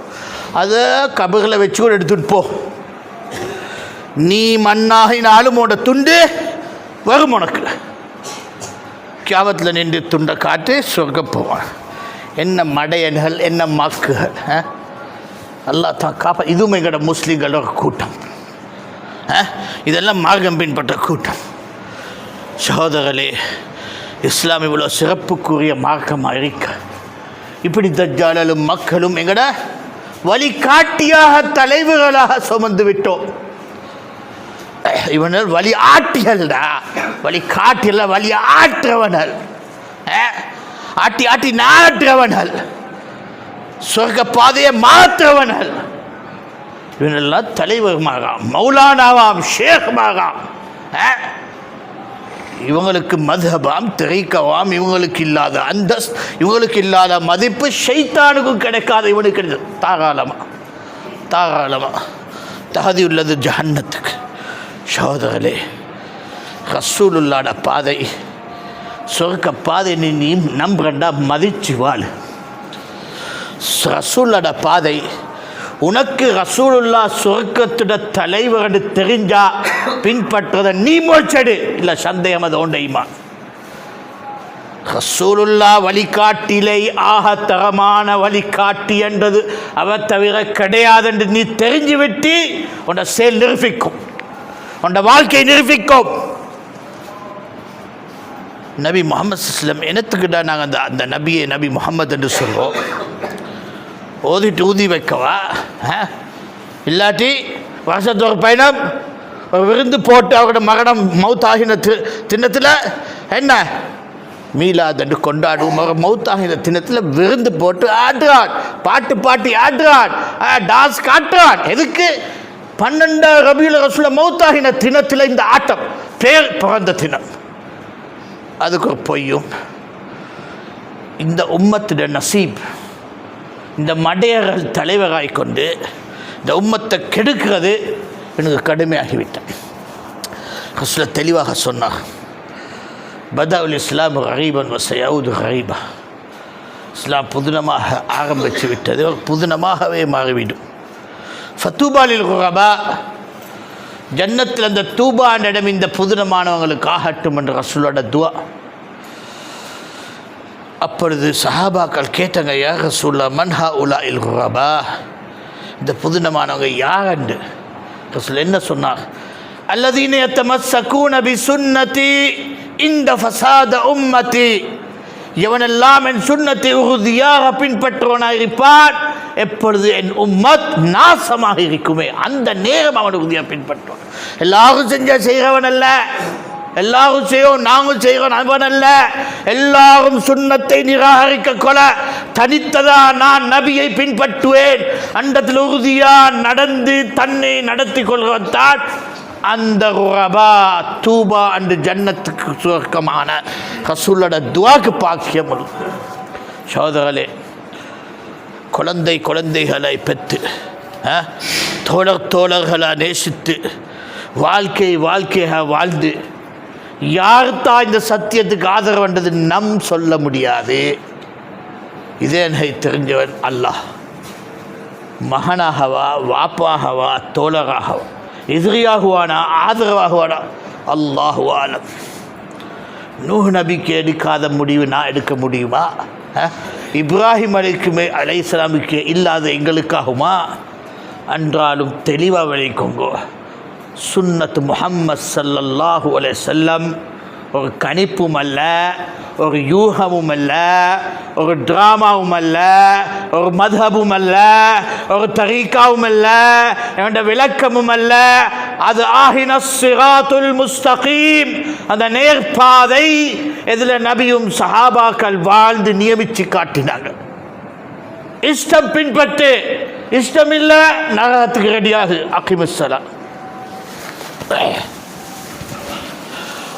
அதை கபர்களை வச்சு கூட எடுத்துகிட்டு போ. நீ மண்ணாகினாலும் உன்னோட துண்டு வரும் உனக்கு. கியாமத்தில் நின்று துண்டை காட்டு சொர்க்கம் போவான். என்ன மடையன்கள், என்ன மாக்குகள்! அல்லாஹ் தான் காப்பா. இதுவும் எங்களோட முஸ்லீம்களோட கூட்டம். இதெல்லாம் மார்க்கம் பின்பற்ற கூட்டம். சகோதரர்களே, இஸ்லாம் இவ்வளோ சிறப்புக்குரிய மார்க்கமாக இருக்க, இப்படி தஜ்ஜாலும் மக்களும் எங்கட வழிகாட்டியாக தலைவர்களாக சுமந்து விட்டோம். இவனால் வழி ஆட்டியல்டா, வழி காட்டியல்ல, வழி ஆற்றவனல், ஆட்டி ஆட்டி நாற்றவனல், சொர்க்க பாதையை மாற்றவனல். இவனெல்லாம் தலைவருமாகாம், மௌலானாவாம், ஷேக்மாகாம். இவங்களுக்கு மதுஹபாம், திரைக்கவாம், இவங்களுக்கு இல்லாத அந்தஸ்து, இவங்களுக்கு இல்லாத மதிப்பு ஷைத்தானுக்கும் கிடைக்காத இவனுக்கு கிடையாது. தாராளமாக தகுதி உள்ளது ஜஹன்னத்துக்கு. சகோதரர்களே, ரசூலுல்லாட பாதை, சொர்க்க பாதை நீ நம்புறண்டா மதிச்சு வாழ். ரசூலோட பாதை உனக்கு ரசூலுல்லா சொர்க்கத்துட தலைவர் தெரிஞ்சா பின்பற்றதை நீ மோச்சடு இல்லை, சந்தேகம் அது ஒன்றையுமா. ரசூலுல்லா வழிகாட்டிலை ஆக தரமான வழிகாட்டி என்றது அவர் தவிர கிடையாது என்று நீ தெரிஞ்சு விட்டு உன்னை செயல் நிரூபிக்கும், உன்னை வாழ்க்கை நிரூபிக்கும். நபி முகமது ஸல்லல்லாஹு என்னத்துக்கிட்ட நாங்கள் அந்த நபியை நபி முகமது என்று சொல்கிறோம்? ஓதிட்டு ஊதி வைக்கவா? இல்லாட்டி வருஷத்து ஒரு பயணம், ஒரு விருந்து போட்டு அவரோட மகனம் மௌத்தாகின தினத்தில் என்ன மீலாதண்டு கொண்டாடுவோம். அவர் மௌத்தாகின தினத்தில் விருந்து போட்டு ஆடுறான், பாட்டு பாட்டி ஆடுறான், டான்ஸ் காட்டுறான். எதுக்கு? 12 ரபியுல் ரசூல் மௌத்தாகின தினத்தில் இந்த ஆட்டம், பேர் பிறந்த தினம். அதுக்கு ஒரு பொய்யும். இந்த உம்மத்துடைய நசீப், இந்த மடையர்கள் தலைவராய் கொண்டு இந்த உம்மத்தை கெடுக்கிறது எனக்கு கடுமையாகிவிட்டேன். ரசூல் தெளிவாக சொன்னார், பதாவுல் இஸ்லாம் கரீபன் வசயவுது கரீபா. இஸ்லாம் புதினமாக ஆரம்பித்து விட்டது, புதினமாகவே மாறிவிடும். ஃபத்தூபாலில் குரபா, ஜன்னத்தில் அந்த தூபானிடம் இந்த புதினமானவங்களுக்கு ஆகட்டும் என்று ரசூலோட துவா. அப்பொழுது சஹாபாக்கள் கேட்டாங்க, யா ரசூலுல்லாஹ் மன்ஹா உலா இல் குரபா, இந்த புதினமானவங்க யாருண்டு? ரசூல் என்ன சொன்னார்? அல்லதீன யத்தமஸ்ஸகூன பிசுன்னதி இந்த ஃபஸாத உம்மதி, எவனெல்லாம் என் சுன்னத்தை உறுதியாக பின்பற்றுவனாக இருப்பான், எப்பொழுது என் உம்மத் நாசமாக இருக்குமே அந்த நேரம் அவன் உறுதியாக பின்பற்றுவான். எல்லாரும் செஞ்சால் செய்கிறவன் அல்ல, எல்லாரும் செய்வோம் நாங்கள் செய்வோம் அவன் அல்ல. எல்லாரும் சுன்னத்தை நிராகரிக்க கொல, தனித்ததா நான் நபியை பின்பற்றுவேன் அண்டத்தில் உறுதியாக நடந்து தன்னை நடத்தி கொள்வத்தான் அந்த குரபா தூபா அண்டு ஜன்னத்துக்கு சுவர்க்கமான ரசூலோட துவாக்கு பாக்கியம். சோதரர்களே, குழந்தைகளை பெற்று தோழர்களை நேசித்து வாழ்க்கையாக வாழ்ந்து யார்தான் இந்த சத்தியத்துக்கு ஆதரவுன்றது நம் சொல்ல முடியாது. இதே என்னை தெரிஞ்சவன் அல்லாஹ். மகனாகவா, வாப்பாகவா, தோழராகவா, எதிரியாகுவானா, ஆதரவாகுவானா, அல்லாஹு ஆலம். நூஹ் நபிக்கு எடுக்காத முடிவு நான் எடுக்க முடியுமா? இப்ராஹிம் அலைஹிஸ்ஸலாமுக்கு இல்லாத எங்களுக்காகுமா? அன்றாலும் தெளிவாக விளைக்கோங்கோ. சுன்னத் முஹம்மது ஸல்லல்லாஹு அலைஹி வஸல்லம் ஒரு கணிப்பும் அல்ல, ஒரு யூகமும் அல்ல, ஒரு ட்ராமாவும் அல்ல, ஒரு மத்ஹபும் அல்ல, ஒரு தரீக்காவும் அல்ல, என்ற விளக்கமும் அல்ல. அது ஆஹின ஸிராத்துல் முஸ்தகீம், அந்த நேர்பாதை. இதில் நபியும் சஹாபாக்கள் வாழ்ந்து நியமித்து காட்டினாங்க. இஷ்டம் பின்பற்று, இஷ்டம் இல்லை நரகத்துக்கு ரெடியாகு. அகிமுஸ்ஸலாம்.